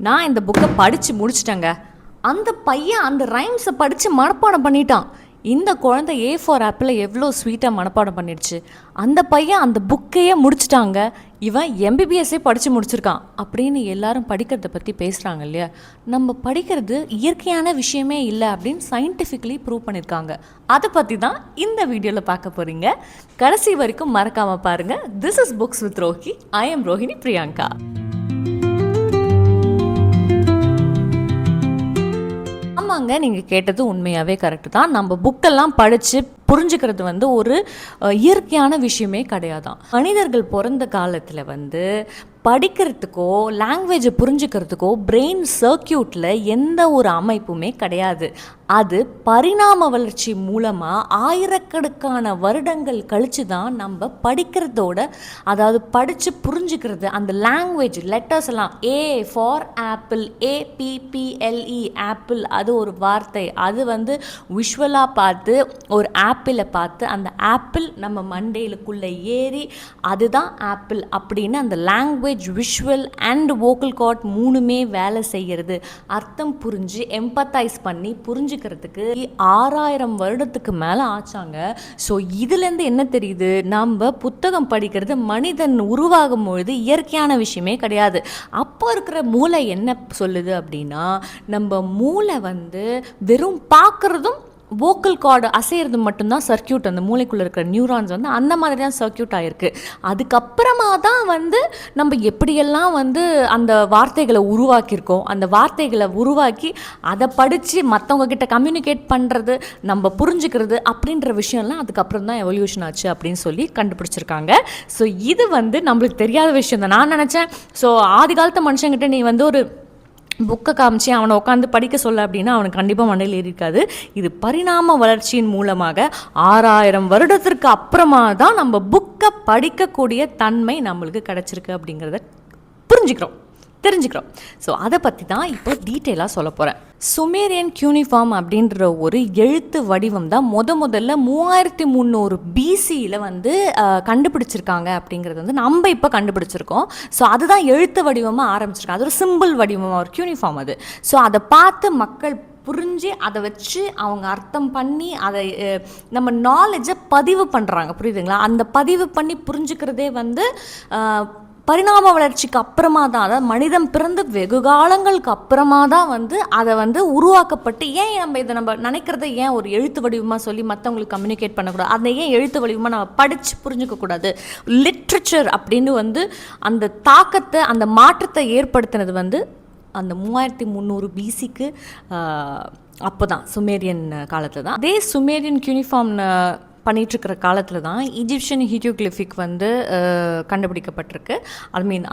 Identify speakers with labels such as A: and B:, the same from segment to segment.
A: நான் இந்த புக்கை படித்து முடிச்சிட்டேங்க. அந்த பையன் அந்த ரைம்ஸை படித்து மனப்பாடம் பண்ணிட்டான். இந்த குழந்தை ஏ ஃபார் ஆப்பிள் எவ்வளோ ஸ்வீட்டாக மனப்பாடம் பண்ணிடுச்சு. அந்த பையன் அந்த புக்கையே முடிச்சிட்டாங்க. இவன் எம்பிபிஎஸ்ஸே படித்து முடிச்சிருக்கான் அப்படின்னு எல்லாரும் படிக்கிறத பற்றி பேசுகிறாங்க இல்லையா. நம்ம படிக்கிறது இயற்கையான விஷயமே இல்லை அப்படின்னு சயின்டிஃபிக்கலி ப்ரூவ் பண்ணியிருக்காங்க. அதை பற்றி தான் இந்த வீடியோவில் பார்க்க போகிறீங்க. கடைசி வரைக்கும் மறக்காமல் பாருங்கள். This is books with Rohi. I am Rohini Priyanka. ஆமாங்க, நீங்கள் கேட்டது உண்மையாகவே கரெக்டு தான். நம்ம புக்கெல்லாம் படித்து புரிஞ்சுக்கிறது ஒரு இயற்கையான விஷயமே கிடையாதான். மனிதர்கள் பிறந்த காலத்தில் படிக்கிறதுக்கோ லாங்குவேஜை புரிஞ்சுக்கிறதுக்கோ பிரெயின் சர்க்கியூட்டில் எந்த ஒரு அமைப்புமே கிடையாது. அது பரிணாம வளர்ச்சி மூலமாக ஆயிரக்கணக்கான வருடங்கள் கழித்து தான் நம்ம படிக்கிறதோட, அதாவது படித்து புரிஞ்சுக்கிறது. அந்த லாங்குவேஜ் லெட்டர்ஸ் எல்லாம் A for apple, APPLE apple, அது ஒரு வார்த்தை. அது விஷுவலாக பார்த்து ஒரு ஆப்பிளை பார்த்து அந்த ஆப்பிள் நம்ம மண்டையிலுக்குள்ளே ஏறி அதுதான் ஆப்பிள் அப்படின்னு அந்த language, visual and vocal card மூணுமே வேலை செய்கிறது. அர்த்தம் புரிஞ்சு எம்பத்தைஸ் பண்ணி புரிஞ்சுக்கிறதுக்கு 6000 வருடத்துக்கு மேலே ஆச்சாங்க. ஸோ இதுலேருந்து என்ன தெரியுது, நம்ம புத்தகம் படிக்கிறது மனிதன் உருவாகும் பொழுது இயற்கையான விஷயமே கிடையாது. அப்போ இருக்கிற மூளை என்ன சொல்லுது அப்படின்னா, நம்ம மூளை வெறும் பார்க்குறதும் வோக்கல் கார்டு அசைகிறது மட்டும்தான் சர்க்கியூட். அந்த மூளைக்குள்ளே இருக்கிற நியூரான்ஸ் அந்த மாதிரி தான் சர்க்கியூட் ஆகிருக்கு. அதுக்கப்புறமா தான் நம்ம எப்படியெல்லாம் அந்த வார்த்தைகளை உருவாக்கியிருக்கோம். அந்த வார்த்தைகளை உருவாக்கி அதை படித்து மற்றவங்க கிட்ட கம்யூனிகேட் பண்ணுறது, நம்ம புரிஞ்சுக்கிறது அப்படின்ற விஷயம்லாம் அதுக்கப்புறம் தான் எவல்யூஷன் ஆச்சு அப்படின்னு சொல்லி கண்டுபிடிச்சிருக்காங்க. ஸோ இது நம்மளுக்கு தெரியாத விஷயம் தான். நான் நினச்சேன், ஸோ ஆதி காலத்து மனுஷங்கிட்ட நீ ஒரு புக்கை காமிச்சு அவனை உட்காந்து படிக்க சொல்ல அப்படின்னா அவனுக்கு கண்டிப்பாக மண்டையில் ஏறியிருக்காது. இது பரிணாம வளர்ச்சியின் மூலமாக 6000 வருடத்திற்கு அப்புறமா தான் நம்ம புக்கை படிக்கக்கூடிய தன்மை நம்மளுக்கு கிடச்சிருக்கு அப்படிங்கிறத தெரிஞ்சுக்கிறோம். ஸோ அதை பற்றி தான் இப்போ டீட்டெயிலாக சொல்ல போகிறேன். சுமேரியன் கியூனிஃபார்ம் அப்படின்ற ஒரு எழுத்து வடிவம் தான் முதல்ல 3300 BCயில் கண்டுபிடிச்சிருக்காங்க அப்படிங்கிறது நம்ம இப்போ கண்டுபிடிச்சிருக்கோம். ஸோ அதுதான் எழுத்து வடிவமாக ஆரம்பிச்சிருக்காங்க. அது ஒரு சிம்பிள் வடிவமாக ஒரு கியூனிஃபார்ம் அது. ஸோ அதை பார்த்து மக்கள் புரிஞ்சு அதை வச்சு அவங்க அர்த்தம் பண்ணி அதை நம்ம நாலேஜை பதிவு பண்ணுறாங்க. புரியுதுங்களா? அந்த பதிவு பண்ணி புரிஞ்சுக்கிறதே பரிணாம வளர்ச்சிக்கு அப்புறமா தான், அதாவது மனிதன் பிறந்து வெகு காலங்களுக்கு அப்புறமா தான் அதை உருவாக்கப்பட்டு, ஏன் நம்ம நினைக்கிறத ஏன் ஒரு எழுத்து வடிவமாக சொல்லி மற்றவங்களுக்கு கம்யூனிகேட் பண்ணக்கூடாது, அதை ஏன் எழுத்து வடிவமாக நம்ம படித்து புரிஞ்சுக்கக்கூடாது. லிட்ரேச்சர் அப்படின்னு அந்த தாக்கத்தை, அந்த மாற்றத்தை ஏற்படுத்தினது அந்த 3300 BCக்கு அப்போ தான், சுமேரியன் காலத்தில் தான். அதே சுமேரியன் யூனிஃபார்ம் பண்ணிகிட்ருக்கிற காலத்தில் தான் ஈஜிப்ஷியன் ஹீரோகிளிஃபிக் கண்டுபிடிக்கப்பட்டிருக்கு.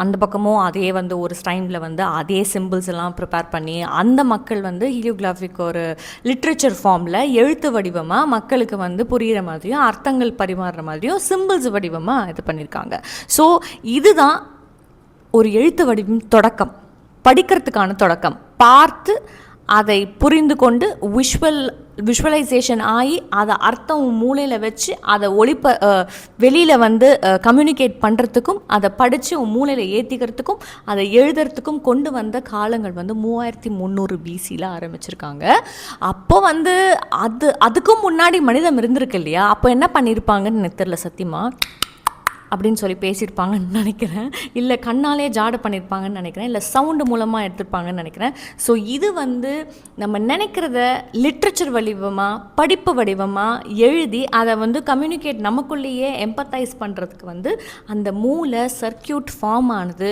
A: அந்த பக்கமும் அதே ஒரு ஸ்டைமில் அதே சிம்பிள்ஸ் எல்லாம் ப்ரிப்பேர் பண்ணி அந்த மக்கள் ஹீரோகிராஃபிக் ஒரு லிட்ரேச்சர் ஃபார்மில் எழுத்து வடிவமாக மக்களுக்கு புரிகிற மாதிரியும் அர்த்தங்கள் பரிமாறுற மாதிரியும் சிம்பிள்ஸ் வடிவமாக இது பண்ணியிருக்காங்க. ஸோ இதுதான் ஒரு எழுத்து வடிவம் தொடக்கம், படிக்கிறதுக்கான தொடக்கம். பார்த்து அதை புரிந்து கொண்டு விஷுவலைசேஷன் ஆகி அதை அர்த்தம் மூளையில் வச்சு அதை வெளியில் கம்யூனிகேட் பண்ணுறதுக்கும் அதை படித்து மூளையில் ஏற்றிக்கிறதுக்கும் அதை எழுதுறதுக்கும் கொண்டு வந்த காலங்கள் 3300 BCயில் ஆரம்பிச்சிருக்காங்க. அப்போ அதுக்கும் முன்னாடி மனிதம் இருந்திருக்கு இல்லையா. அப்போ என்ன பண்ணியிருப்பாங்கன்னு எனக்கு தெரியல சத்தியமாக, அப்படின்னு சொல்லி பேசியிருப்பாங்கன்னு நினைக்கிறேன். இல்லை கண்ணாலே ஜாடை பண்ணியிருப்பாங்கன்னு நினைக்கிறேன். இல்லை சவுண்டு மூலமாக எடுத்துருப்பாங்கன்னு நினைக்கிறேன். ஸோ இது நம்ம நினைக்கிறத லிட்ரேச்சர் வடிவமாக, படிப்பு வடிவமாக எழுதி அதை கம்யூனிகேட் நமக்குள்ளேயே எம்பத்தைஸ் பண்ணுறதுக்கு அந்த மூளை சர்க்கியூட் ஃபார்ம் ஆனது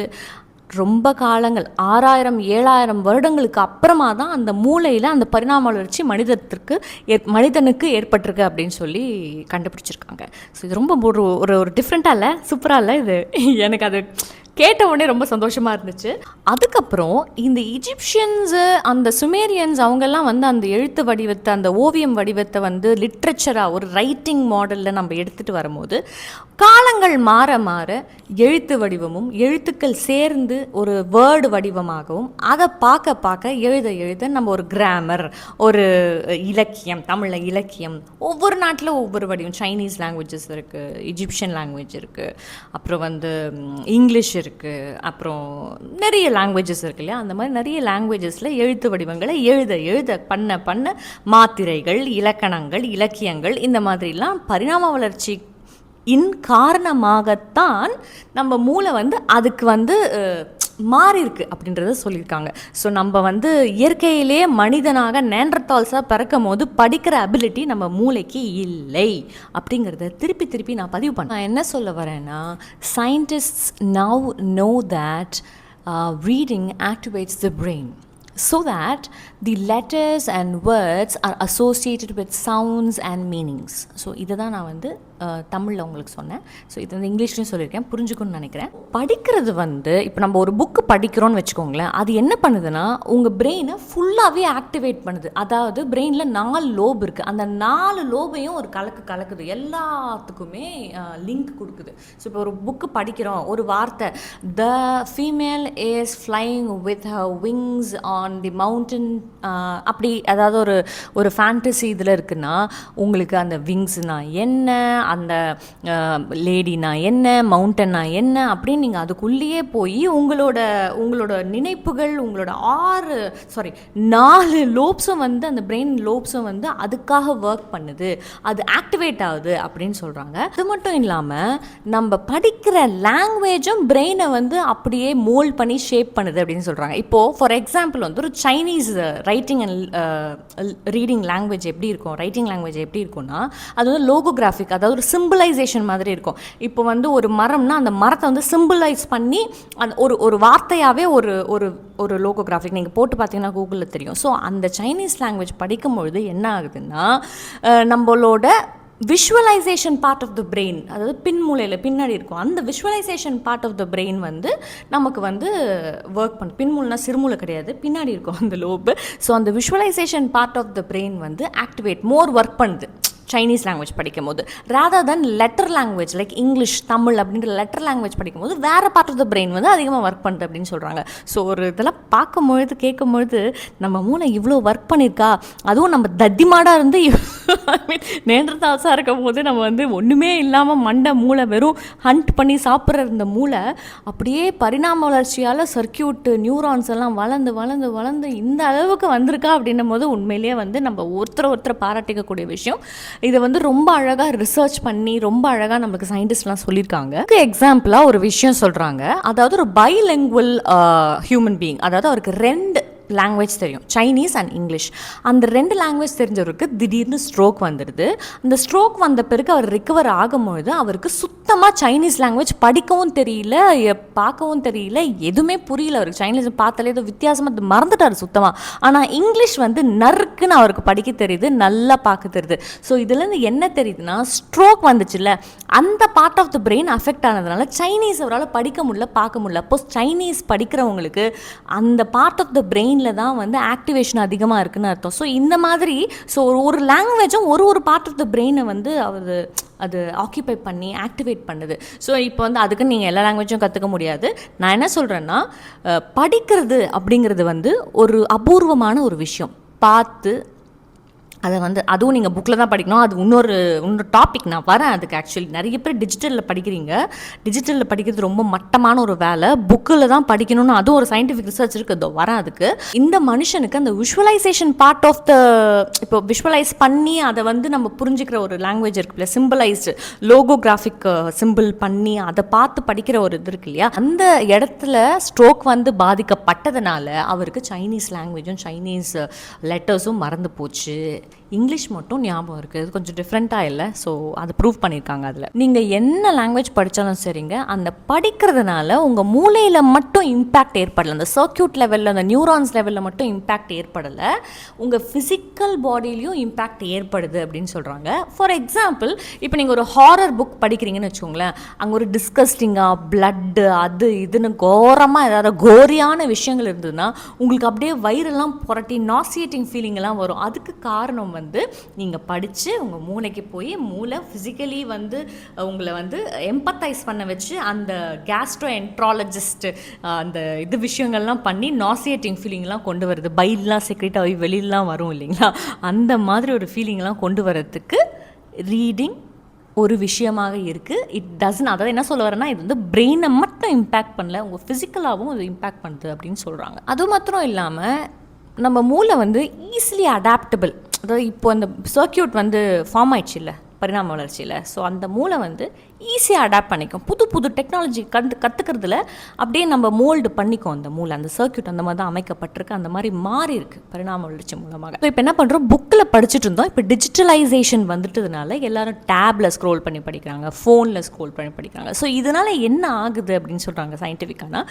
A: ரொம்ப காலங்கள் 6000-7000 வருடங்களுக்கு அப்புறமா தான் அந்த மூளையில் அந்த பரிணாம வளர்ச்சி மனிதனுக்கு ஏற்பட்டிருக்கு அப்படின்னு சொல்லி கண்டுபிடிச்சிருக்காங்க. ஸோ இது ரொம்ப ஒரு டிஃப்ரெண்ட்டாக இல்லை, சூப்பராக இல்லை இது. எனக்கு அது கேட்ட உடனே ரொம்ப சந்தோஷமாக இருந்துச்சு. அதுக்கப்புறம் இந்த ஈஜிப்ஷியன்ஸு, அந்த சுமேரியன்ஸ் அவங்கெல்லாம் அந்த எழுத்து வடிவத்தை, அந்த ஓவியம் வடிவத்தை லிட்ரேச்சராக ஒரு ரைட்டிங் மாடலில் நம்ம எடுத்துகிட்டு வரும்போது காலங்கள் மாற மாற எழுத்து வடிவமும் எழுத்துக்கள் சேர்ந்து ஒரு வேர்டு வடிவமாகவும் அதை பார்க்க பார்க்க எழுத எழுத நம்ம ஒரு கிராமர், ஒரு இலக்கியம், தமிழில் இலக்கியம், ஒவ்வொரு நாட்டில் ஒவ்வொரு வடிவம். சைனீஸ் லாங்குவேஜஸ் இருக்குது, இஜிப்ஷியன் லாங்குவேஜ் இருக்குது, அப்புறம் இங்கிலீஷ் இருக்குது, அப்புறம் நிறைய லாங்குவேஜஸ் இருக்கு இல்லையா, அந்த மாதிரி நிறைய லாங்குவேஜஸில் எழுத்து வடிவங்களை எழுத பண்ண மாத்திரைகள், இலக்கணங்கள், இலக்கியங்கள் இந்த மாதிரிலாம் பரிணாம வளர்ச்சி காரணமாகத்தான் நம்ம மூளை வந்து அதுக்கு வந்து மாறி இருக்கு அப்படின்றத சொல்லியிருக்காங்க. ஸோ நம்ம வந்து இயற்கையிலே மனிதனாக நேண்டர்தால்ஸாக பிறக்கும் போது படிக்கிற அபிலிட்டி நம்ம மூளைக்கு இல்லை அப்படிங்கிறத திருப்பி நான் பதிவு பண்ணேன். நான் என்ன சொல்ல வரேன்னா, scientists now know that reading activates the brain so that the letters and words are associated with sounds and meanings. So இதை தான் நான் வந்து தமிழில் உங்களுக்கு சொன்னேன். ஸோ இது வந்து இங்கிலீஷ்லையும் சொல்லியிருக்கேன், புரிஞ்சுக்கணும்னு நினைக்கிறேன். படிக்கிறது வந்து இப்போ நம்ம ஒரு புக்கு படிக்கிறோன்னு வச்சுக்கோங்களேன், அது என்ன பண்ணுதுன்னா உங்கள் பிரெயினை ஃபுல்லாகவே ஆக்டிவேட் பண்ணுது. அதாவது பிரெயினில் 4 லோப் இருக்குது, அந்த 4 லோபையும் ஒரு கலக்குது, எல்லாத்துக்குமே லிங்க் கொடுக்குது. ஸோ இப்போ ஒரு புக்கு படிக்கிறோம், ஒரு வார்த்தை the female is flying with her wings on the mountain, அப்படி அதாவது ஒரு ஃபேண்டசி இதில் இருக்குன்னா உங்களுக்கு அந்த விங்ஸ்னா என்ன, அந்த லேடினா என்ன, மவுண்டன்னா என்ன அப்படின்னு நீங்கள் அதுக்குள்ளேயே போய் உங்களோட நினைப்புகள், உங்களோட 4 லோப்ஸும் வந்து அந்த பிரெயின் லோப்ஸும் வந்து அதுக்காக ஒர்க் பண்ணுது, அது ஆக்டிவேட் ஆகுது அப்படின்னு சொல்கிறாங்க. அது மட்டும் இல்லாமல் நம்ம படிக்கிற லாங்குவேஜும் பிரெயினை வந்து அப்படியே மோல்ட் பண்ணி ஷேப் பண்ணுது அப்படின்னு சொல்கிறாங்க. இப்போது ஃபார் எக்ஸாம்பிள் வந்து ஒரு Chinese writing and reading language எப்படி இருக்கும், ரைட்டிங் லாங்குவேஜ் எப்படி இருக்கும்னா அது வந்து லோகோகிராஃபிக், அதாவது ஒரு சிம்பிளைசேஷன் மாதிரி இருக்கும். இப்போ வந்து ஒரு மரம்னா அந்த மரத்தை வந்து சிம்பிளைஸ் பண்ணி அந்த ஒரு வார்த்தையாகவே ஒரு லோகோகிராஃபிக் நீங்கள் போட்டு பார்த்தீங்கன்னா கூகுளில் தெரியும். ஸோ அந்த சைனீஸ் லாங்குவேஜ் படிக்கும்பொழுது என்ன ஆகுதுன்னா நம்மளோட visualisation part of the brain, அதாவது பின்மூலையில் பின்னாடி இருக்கும், அந்த visualisation part of the brain வந்து நமக்கு வந்து ஒர்க் பண்ணு. பின்மூலைனா சிறுமூலை கிடையாது, பின்னாடி இருக்கும் அந்த லோபு. ஸோ அந்த visualisation part of the brain வந்து ஆக்டிவேட் ஒர்க் பண்ணுது சைனீஸ் லாங்குவேஜ் படிக்கும் போது, rather than letter language like English, Tamil அப்படின்ற லெட்டர் லாங்குவேஜ் படிக்கும்போது வேறு பார்ட் ஆஃப் த பிரெயின் வந்து அதிகமாக ஒர்க் பண்ணுது அப்படின்னு சொல்கிறாங்க. ஸோ ஒரு இதெல்லாம் பார்க்கும்பொழுது கேட்கும்பொழுது நம்ம மூளை இவ்வளோ ஒர்க் பண்ணியிருக்கா, அதுவும் நம்ம தத்திமாடாக இருந்து நேண்டர்தால்ஸாக இருக்கும் போது நம்ம வந்து ஒன்றுமே இல்லாமல் மூளை வெறும் ஹண்ட் பண்ணி சாப்பிட்ற இந்த மூளை அப்படியே பரிணாம வளர்ச்சியால் சர்க்கியூட்டு நியூரான்ஸ் எல்லாம் வளர்ந்து இந்த அளவுக்கு வந்திருக்கா அப்படின்னும் போது உண்மையிலேயே வந்து நம்ம ஒருத்தரை பாராட்டிக்கக்கூடிய விஷயம். இதை வந்து ரொம்ப அழகாக ரிசர்ச் பண்ணி ரொம்ப அழகாக நம்மளுக்கு சயின்டிஸ்ட்லாம் சொல்லியிருக்காங்க. எக்ஸாம்பிளாக ஒரு விஷயம் சொல்கிறாங்க, அதாவது ஒரு பைலிங்குவல் ஹியூமன் பீயிங், அதாவது அவருக்கு 2 லாங்குவேஜ் தெரியும், சைனீஸ் அண்ட் இங்கிலீஷ். அந்த 2 லாங்குவேஜ் தெரிஞ்சவருக்கு திடீர்னு ஸ்ட்ரோக் வந்துடுது. அந்த ஸ்ட்ரோக் வந்த பிறகு அவர் ரிக்கவர் ஆகும்பொழுது அவருக்கு சுத்தமாக சைனீஸ் லாங்குவேஜ் படிக்கவும் தெரியல, பார்க்கவும் தெரியல, எதுவுமே புரியல அவருக்கு. சைனீஸ் பார்த்தாலே ஏதோ வித்தியாசமாக மறந்துட்டார் சுத்தமாக. ஆனால் இங்கிலீஷ் வந்து நறுக்குன்னு அவருக்கு படிக்க தெரியுது, நல்லா பார்க்க தெரியுது. ஸோ இதுலேருந்து என்ன தெரியுதுன்னா, ஸ்ட்ரோக் வந்துச்சுல்ல, அந்த part of the brain affect ஆனதுனால சைனீஸ் அவரால் படிக்க முடியல, பார்க்க முடியல. அப்போ சைனீஸ் படிக்கிறவங்களுக்கு அந்த பார்ட் ஆஃப் த பிரெயின் தான் வந்து ஆக்டிவேஷன் அதிகமாக இருக்குன்னு அர்த்தம். ஸோ இந்த மாதிரி ஒரு லாங்குவேஜும் ஒரு பார்ட் ஆஃப் த பிரெயினை வந்து அது ஆக்கியூபை பண்ணி ஆக்டிவேட் பண்ணுது. ஸோ இப்போ வந்து அதுக்கு நீங்கள் எல்லா லாங்குவேஜும் கற்றுக்க முடியாது. நான் என்ன சொல்கிறேன்னா, படிக்கிறது அப்படிங்கிறது வந்து ஒரு அபூர்வமான ஒரு விஷயம். பார்த்து அதை வந்து அதுவும் நீங்கள் புக்கில் தான் படிக்கணும். அது இன்னொரு டாபிக் நான் வரேன் அதுக்கு. ஆக்சுவலி நிறைய பேர் டிஜிட்டலில் படிக்கிறீங்க, டிஜிட்டலில் படிக்கிறது ரொம்ப மட்டமான ஒரு வேலை, புக்கில் தான் படிக்கணும்னு அதுவும் ஒரு சயின்டிஃபிக் ரிசர்ச் இருக்குது, வரேன் அதுக்கு. இந்த மனுஷனுக்கு அந்த விஷுவலைசேஷன் பார்ட் ஆஃப் த, இப்போ விஷுவலைஸ் பண்ணி அதை வந்து நம்ம புரிஞ்சுக்கிற ஒரு லாங்குவேஜ் இருக்குல்ல, சிம்பிளைஸ்டு லோகோகிராஃபிக் சிம்பிள் பண்ணி அதை பார்த்து படிக்கிற ஒரு இது இருக்கு இல்லையா, அந்த இடத்துல ஸ்ட்ரோக் வந்து பாதிக்கப்பட்டதுனால அவருக்கு சைனீஸ் லாங்குவேஜும் சைனீஸ் லெட்டர்ஸும் மறந்து போச்சு. இங்கிலீஷ் மட்டும் ஞாபகம் இருக்குது. இது கொஞ்சம் டிஃப்ரெண்ட்டாக இல்லை. ஸோ அதை ப்ரூவ் பண்ணியிருக்காங்க. அதில் நீங்கள் என்ன லாங்குவேஜ் படித்தாலும் சரிங்க, அந்த படிக்கிறதுனால உங்கள் மூளையில் மட்டும் இம்பேக்ட் ஏற்படலை, அந்த சர்க்கியூட் லெவலில், அந்த நியூரான்ஸ் லெவலில் மட்டும் இம்பேக்ட் ஏற்படலை, உங்கள் ஃபிசிக்கல் பாடியிலையும் இம்பேக்ட் ஏற்படுது அப்படின்னு சொல்கிறாங்க. ஃபார் எக்ஸாம்பிள், இப்போ நீங்கள் ஒரு ஹாரர் புக் படிக்கிறீங்கன்னு வச்சுக்கோங்களேன், அங்கே ஒரு டிஸ்கஸ்டிங்காக பிளட்டு அது இதுன்னு கோரமாக ஏதாவது கோரியான விஷயங்கள் இருந்ததுன்னா உங்களுக்கு அப்படியே வயிறெல்லாம் புரட்டி நாசியேட்டிங் ஃபீலிங் எல்லாம் வரும். அதுக்கு காரணம் வந்து நீங்கள் படித்து உங்கள் மூளைக்கு போய் மூளை ஃபிசிக்கலி வந்து உங்களை வந்து எம்பத்தைஸ் பண்ண வச்சு அந்த கேஸ்ட்ரோ என்ட்ராலஜிஸ்ட் அந்த இது விஷயங்கள்லாம் பண்ணி நாசியேட்டிங் ஃபீலிங்லாம் கொண்டு வருது. பைல்லாம் செக்ரெட் ஆகி வெளியிலாம் வரும் இல்லைங்களா, அந்த மாதிரி ஒரு ஃபீலிங்லாம் கொண்டு வரதுக்கு ரீடிங் ஒரு விஷயமாக இருக்குது. இட் டசன், அதாவது என்ன சொல்ல வரேன்னா, இது வந்து பிரெயினை மட்டும் இம்பேக்ட் பண்ணல, உங்கள் ஃபிசிக்கலாகவும் இது இம்பேக்ட் பண்ணுது அப்படின்னு சொல்கிறாங்க. அது மாத்திரம் இல்லாமல் நம்ம மூளை வந்து ஈஸிலி அடாப்டபிள். அதாவது இப்போ அந்த சர்க்கியூட் வந்து ஃபார்ம் ஆயிடுச்சு இல்லை பரிணாம வளர்ச்சியில். ஸோ அந்த மூளை வந்து ஈஸியாக அடாப்ட் பண்ணிக்கும். புது புது டெக்னாலஜி கற்றுக்கிறதுல அப்படியே நம்ம மோல்டு பண்ணிக்கும் அந்த மூளை. அந்த சர்க்கியூட் அந்த மாதிரி தான் அமைக்கப்பட்டிருக்கு, அந்த மாதிரி மாறி இருக்குது பரிணாம வளர்ச்சி மூலமாக. ஸோ இப்போ என்ன பண்ணுறோம், புக்கில் படிச்சுட்டு இருந்தோம். இப்போ டிஜிட்டலைசேஷன் வந்துட்டதுனால எல்லாரும் டேப்பில் ஸ்க்ரோல் பண்ணி படிக்கிறாங்க, ஃபோனில் ஸ்க்ரோல் பண்ணி படிக்கிறாங்க. ஸோ இதனால் என்ன ஆகுது அப்படின்னு சொல்கிறாங்க சயின்டிஃபிக்கானா,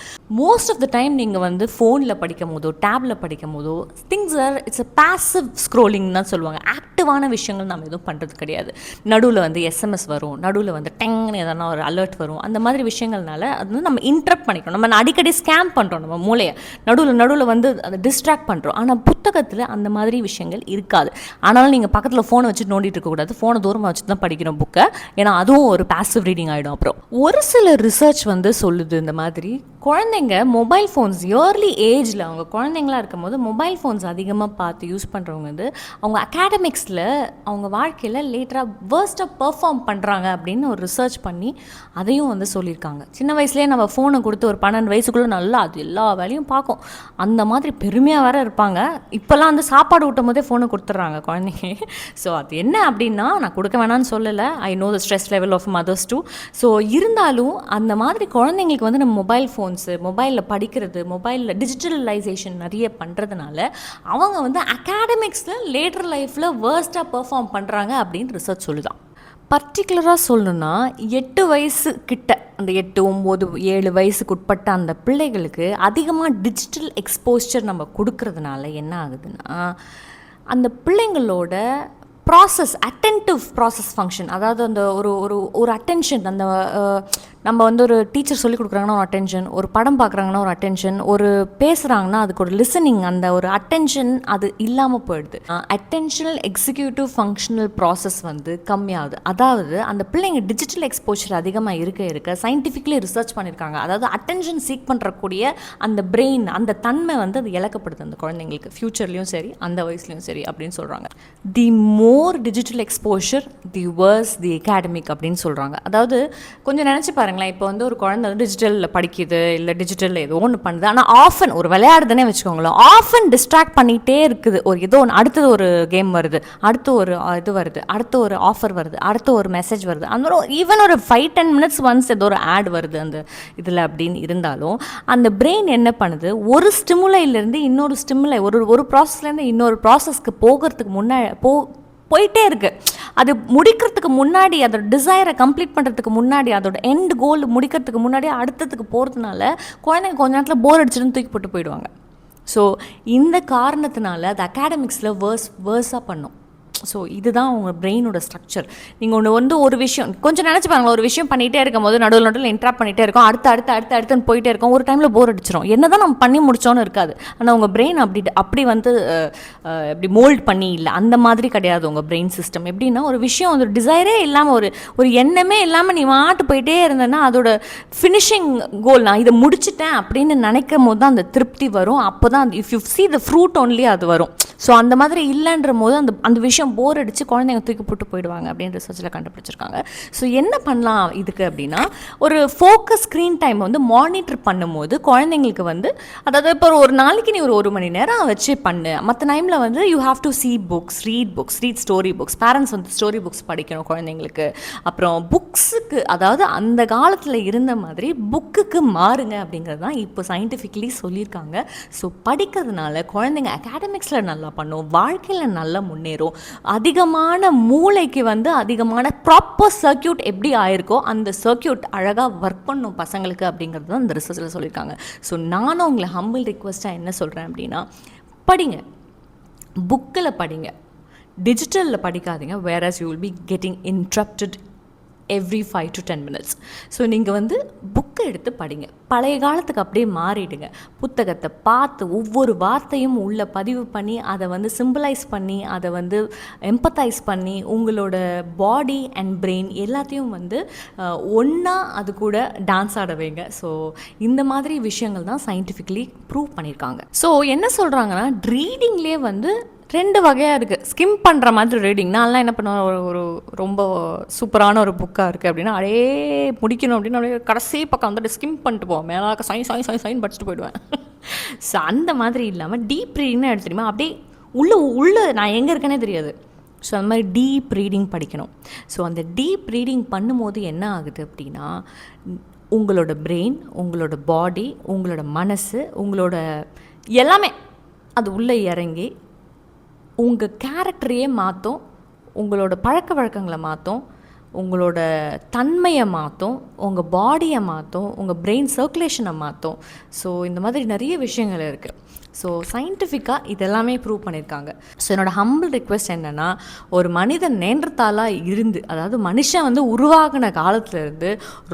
A: மோஸ்ட் ஆஃப் த டைம் நீங்கள் வந்து ஃபோனில் படிக்கும் போதோ டேப்பில் படிக்கும் போதோ things are it's a passive scrolling தான் சொல்லுவாங்க. ஆக்டிவான விஷயங்கள் நம்ம எதுவும் பண்ணுறது கிடையாது. நடுவில் வந்து எஸ்எம்எஸ் வரும், நடுவில் வந்து எதனா ஒரு அலர்ட் வரும். அந்த மாதிரி விஷயங்கள்னால அது வந்து நம்ம இன்டரப்ட் பண்ணிக்கிறோம். நம்ம அடிக்கடி ஸ்கேம் பண்ணுறோம் நம்ம மூளையை, நடுவில் வந்து அதை டிஸ்ட்ராக்ட் பண்ணுறோம். ஆனால் புத்தகத்தில் அந்த மாதிரி விஷயங்கள் இருக்காது. ஆனாலும் நீங்கள் பக்கத்தில் ஃபோனை வச்சு நோண்டிட்டு இருக்கக்கூடாது, ஃபோனை தூரமாக வச்சு தான் படிக்கணும் புக்கை. ஏன்னா அதுவும் ஒரு பாசிவ் ரீடிங் ஆகிடும். அப்புறம் ஒரு சில ரிசர்ச் வந்து சொல்லுது, இந்த மாதிரி குழந்தைங்க மொபைல் ஃபோன்ஸ் இயர்லி ஏஜில், அவங்க குழந்தைங்களா இருக்கும் போது மொபைல் ஃபோன்ஸ் அதிகமாக பார்த்து யூஸ் பண்ணுறவங்க வந்து அவங்க அகாடமிக்ஸில் அவங்க வாழ்க்கையில் லேட்டராக வேர்ஸ்ட்டாக பெர்ஃபார்ம் பண்ணுறாங்க அப்படின்னு ஒரு ரிசர்ச் பண்ணி அதையும் வந்து சொல்லியிருக்காங்க. சின்ன வயசுலேயே நம்ம ஃபோனை கொடுத்து ஒரு 12 வயசுக்குள்ளே நல்லா அது எல்லா வேலையும் பார்க்கும், அந்த மாதிரி பெருமையாக வேறு இருப்பாங்க. இப்போல்லாம் வந்து சாப்பாடு ஊட்டும் போதே ஃபோனை கொடுத்துட்றாங்க குழந்தைங்க. ஸோ அது என்ன அப்படின்னா, நான் கொடுக்க வேணான்னு சொல்லலை, I know the stress level of mothers too. So இருந்தாலும் அந்த மாதிரி குழந்தைங்களுக்கு வந்து நம்ம மொபைல் ஃபோன்ஸு, மொபைலில் படிக்கிறது, மொபைலில் டிஜிட்டலைசேஷன் நிறைய பண்ணுறதுனால அவங்க வந்து அகாடமிக்ஸில் லேட்டர் லைஃப்பில் வேர்ஸ்ட்டாக பெர்ஃபார்ம் பண்ணுறாங்க அப்படின்னு ரிசர்ச் சொல்லுதான். பர்டிகுலராக சொல்லணுன்னா 8 வயசு கிட்ட, அந்த 8, 9, 7 வயசுக்கு உட்பட்ட அந்த பிள்ளைகளுக்கு அதிகமாக டிஜிட்டல் எக்ஸ்போஸ்சர் நம்ம கொடுக்கறதுனால என்ன ஆகுதுன்னா, அந்த பிள்ளைங்களோட அட்டென்டிவ் ப்ராசஸ் ஃபங்க்ஷன், அதாவது அந்த ஒரு அட்டென்ஷன், அந்த நம்ம வந்து ஒரு டீச்சர் சொல்லி கொடுக்குறாங்கன்னா ஒரு அட்டென்ஷன், ஒரு படம் பார்க்குறாங்கன்னா ஒரு அட்டென்ஷன், ஒரு பேசுகிறாங்கன்னா அதுக்கு ஒரு லிசனிங், அந்த ஒரு அட்டென்ஷன் அது இல்லாமல் போயிடுது. அட்டென்ஷனல் எக்ஸிக்யூட்டிவ் ஃபங்க்ஷனல் ப்ராசஸ் வந்து கம்மியாகுது. அதாவது அந்த பிள்ளைங்க டிஜிட்டல் எக்ஸ்போஷர் அதிகமாக இருக்க சயின்டிஃபிக்லி ரிசர்ச் பண்ணியிருக்காங்க. அதாவது அட்டென்ஷன் சீக் பண்ணுறக்கூடிய அந்த பிரெயின், அந்த தன்மை வந்து அது இழக்கப்படுது அந்த குழந்தைங்களுக்கு, ஃப்யூச்சர்லேயும் சரி அந்த வயசுலையும் சரி அப்படின்னு சொல்கிறாங்க. தி மோர் டிஜிட்டல் எக்ஸ்போஷர் தி வர்ஸ் தி அகாடமிக் அப்படின்னு சொல்கிறாங்க. அதாவது கொஞ்சம் நினச்சி பாருங்கள், இப்போ வந்து ஒரு குழந்தை வந்து டிஜிட்டலில் படிக்குது, இல்லை டிஜிட்டலில் ஏதோ ஒன்று பண்ணுது, ஆனால் ஆஃபன் ஒரு விளையாடுதுன்னே வச்சுக்கோங்களேன், ஆஃபன் டிஸ்ட்ராக்ட் பண்ணிகிட்டே இருக்குது. ஒரு ஏதோ ஒன்று, அடுத்தது ஒரு கேம் வருது, அடுத்து ஒரு இது வருது, அடுத்து ஒரு ஆஃபர் வருது, அடுத்து ஒரு மெசேஜ் வருது, அந்த ஈவன் ஒரு 5-10 minutes ஒன்ஸ் ஏதோ ஒரு ஆட் வருது அந்த இதில் அப்படின்னு இருந்தாலும் அந்த பிரெயின் என்ன பண்ணுது, ஒரு ஸ்டிமுலைலேருந்து இன்னொரு ஸ்டிமுலை, ஒரு ப்ராசஸ்லேருந்து இன்னொரு ப்ராசஸ்க்கு போகிறதுக்கு போயிட்டே இருக்கு. அது முடிக்கிறதுக்கு முன்னாடி, அதோட டிசைரை கம்ப்ளீட் பண்ணுறதுக்கு முன்னாடி, அதோட எண்ட் கோல் முடிக்கிறதுக்கு முன்னாடி அடுத்ததுக்கு போகிறதுனால குழந்தைங்க கொஞ்ச நேரத்தில் போர் அடிச்சுன்னு தூக்கி போட்டு போயிடுவாங்க. ஸோ இந்த காரணத்தினால அது அகாடமிக்ஸில் வேர்ஸாக பண்ணும். ஸோ இதுதான் உங்கள் பிரெயினோட ஸ்ட்ரக்சர். நீங்கள் வந்து ஒரு விஷயம் கொஞ்சம் நினச்சி பாருங்களேன், ஒரு விஷயம் பண்ணிகிட்டே இருக்கும் போது நடுவில் இன்ட்ராக்ட் பண்ணிகிட்டே இருக்கும், அடுத்துன்னு போயிட்டே இருக்கும், ஒரு டைமில் போர் அடிச்சிடும், என்ன தான் நம்ம பண்ணி முடிச்சோன்னு இருக்காது. ஆனால் உங்கள் பிரெயின் அப்படி வந்து இப்படி மோல்ட் பண்ணி இல்லை, அந்த மாதிரி கிடையாது உங்கள் பிரெயின் சிஸ்டம். எப்படின்னா, ஒரு விஷயம் ஒரு டிசைரே இல்லாமல், ஒரு எண்ணமே இல்லாமல் நீ மாட்டு போயிட்டே இருந்தேன்னா அதோட ஃபினிஷிங் கோல், நான் இதை முடிச்சிட்டேன் அப்படின்னு நினைக்கும் போது தான் அந்த திருப்தி வரும். அப்போ தான் if you see the fruit only அது வரும். ஸோ அந்த மாதிரி இல்லைன்ற போது அந்த விஷயம் போர் அடித்து குழந்தைங்க தூக்கி போட்டு போயிடுவாங்க அப்படின்னு ரிசர்ச்சில் கண்டுபிடிச்சிருக்காங்க. ஸோ என்ன பண்ணலாம் இதுக்கு அப்படின்னா, ஒரு ஃபோக்கஸ் ஸ்க்ரீன் டைம் வந்து மானிட்டர் பண்ணும்போது குழந்தைங்களுக்கு வந்து, அதாவது இப்போ ஒரு நாளைக்கு நீ ஒரு மணி நேரம் வச்சு பண்ணு, மற்ற டைமில் வந்து you have to read story books. Parents வந்து ஸ்டோரி புக்ஸ் படிக்கணும் குழந்தைங்களுக்கு. அப்புறம் புக்ஸுக்கு, அதாவது அந்த காலத்தில் இருந்த மாதிரி புக்குக்கு மாறுங்க அப்படிங்கிறது தான் இப்போ சயின்டிஃபிக்கலி சொல்லியிருக்காங்க. ஸோ படிக்கிறதுனால குழந்தைங்க அகாடமிக்ஸில் நல்லா பண்ணும், வாழ்க்கையில் நல்லா முன்னேறும், அதிகமான மூளைக்கு வந்து அதிகமான ப்ராப்பர் சர்க்கியூட் எப்படி ஆயிருக்கோ அந்த சர்க்கியூட் அழகாக ஒர்க் பண்ணும் பசங்களுக்கு அப்படிங்கிறது தான் இந்த ரிசர்ச்சில் சொல்லியிருக்காங்க. ஸோ நானும் உங்களை ஹம்பிள் ரிக்வெஸ்ட்டாக என்ன சொல்கிறேன் அப்படின்னா, படிங்க, புக்கில் படிங்க, டிஜிட்டலில் படிக்காதீங்க. whereas you will be getting interrupted every 5 to 10 minutes. So நீங்கள் வந்து புக்கை எடுத்து படிங்க, பழைய காலத்துக்கு அப்படியே மாறிடுங்க. புத்தகத்தை பார்த்து ஒவ்வொரு வார்த்தையும் உள்ளே பதிவு பண்ணி, அதை வந்து சிம்பிளைஸ் பண்ணி, அதை வந்து எம்பத்தைஸ் பண்ணி, உங்களோட பாடி அண்ட் பிரெயின் எல்லாத்தையும் வந்து ஒன்றா அது கூட டான்ஸ் ஆட வைங்க. ஸோ இந்த மாதிரி விஷயங்கள் தான் சயின்டிஃபிக்கலி ப்ரூவ் பண்ணியிருக்காங்க. ஸோ என்ன சொல்கிறாங்கன்னா, ரீடிங்லேயே வந்து 2 வகையாக இருக்குது. ஸ்கிம் பண்ணுற மாதிரி ரீடிங். நான்லாம் என்ன பண்ணுவேன், ஒரு ரொம்ப சூப்பரான ஒரு புக்காக இருக்குது அப்படின்னா அப்படியே முடிக்கணும் அப்படின்னு அப்படியே கடைசி பக்கம் வந்துட்டு ஸ்கிம் பண்ணிட்டு போவேன். மேலாக்க சைன் படிச்சுட்டு போயிடுவேன். ஸோ அந்த மாதிரி இல்லாமல் டீப் ரீடிங்னு எடுத்துட்டுமா அப்படியே உள்ள நான் எங்கே இருக்கேனே தெரியாது. ஸோ அந்த மாதிரி டீப் ரீடிங் படிக்கணும். ஸோ அந்த டீப் ரீடிங் பண்ணும்போது என்ன ஆகுது அப்படின்னா, உங்களோட பிரெயின், உங்களோட பாடி, உங்களோட மனசு, உங்களோட எல்லாமே அது உள்ளே இறங்கி உங்கள் கேரக்டரையே மாற்றும், உங்களோட பழக்க வழக்கங்களை மாற்றும், உங்களோட தன்மையை மாற்றும், உங்கள் பாடியை மாற்றும், உங்கள் பிரெயின் சர்க்குலேஷனை மாற்றும். ஸோ இந்த மாதிரி நிறைய விஷயங்கள் இருக்குது. ஸோ சயின்டிஃபிக்காக இதெல்லாமே ப்ரூவ் பண்ணியிருக்காங்க. ஸோ என்னோடய ஹம்பிள் ரிக்வெஸ்ட் என்னென்னா, ஒரு மனிதன் நேன்றத்தாலாக இருந்து, அதாவது மனுஷன் வந்து உருவாகின காலத்துலேருந்து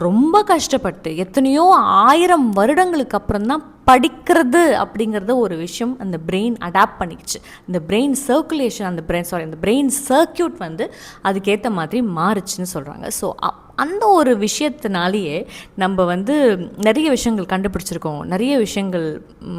A: ரொம்ப கஷ்டப்பட்டு எத்தனையோ 1000 வருடங்களுக்கு அப்புறம் தான் படிக்கிறது அப்படிங்கிறத ஒரு விஷயம் அந்த பிரெயின் அடாப்ட் பண்ணிக்கிச்சு. இந்த பிரெயின் சர்க்குலேஷன், அந்த பிரெயின் சர்க்கியூட் வந்து அதுக்கேற்ற மாதிரி மாறுச்சுன்னு சொல்கிறாங்க. ஸோ அந்த ஒரு விஷயத்தினாலேயே நம்ம வந்து நிறைய விஷயங்கள் கண்டுபிடிச்சிருக்கோம், நிறைய விஷயங்கள்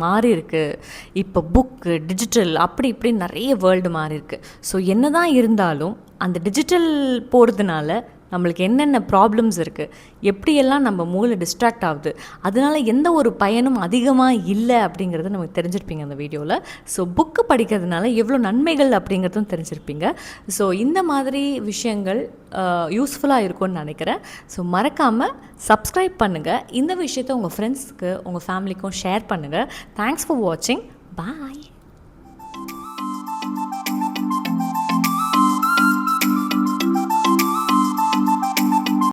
A: மாறி இருக்குது. இப்போ புக்கு, டிஜிட்டல், அப்படி இப்படி நிறைய வேர்ல்டு மாறி இருக்குது. ஸோ என்ன தான் இருந்தாலும் அந்த டிஜிட்டல் போகிறதுனால நம்மளுக்கு என்னென்ன ப்ராப்ளம்ஸ் இருக்குது, எப்படியெல்லாம் நம்ம மூளை டிஸ்ட்ராக்ட் ஆகுது, அதனால எந்த ஒரு பயனும் அதிகமாக இல்லை அப்படிங்கிறத நமக்கு தெரிஞ்சிருப்பீங்க அந்த வீடியோவில். ஸோ புக்கு படிக்கிறதுனால எவ்வளோ நன்மைகள் அப்படிங்கிறதும் தெரிஞ்சிருப்பீங்க. ஸோ இந்த மாதிரி விஷயங்கள் யூஸ்ஃபுல்லாக இருக்கும்னு நினைக்கிறேன். ஸோ மறக்காமல் சப்ஸ்கிரைப் பண்ணுங்கள். இந்த விஷயத்தை உங்கள் ஃப்ரெண்ட்ஸ்க்கு, உங்கள் ஃபேமிலிக்கும் ஷேர் பண்ணுங்கள். தேங்க்ஸ் ஃபார் வாட்சிங். பாய்.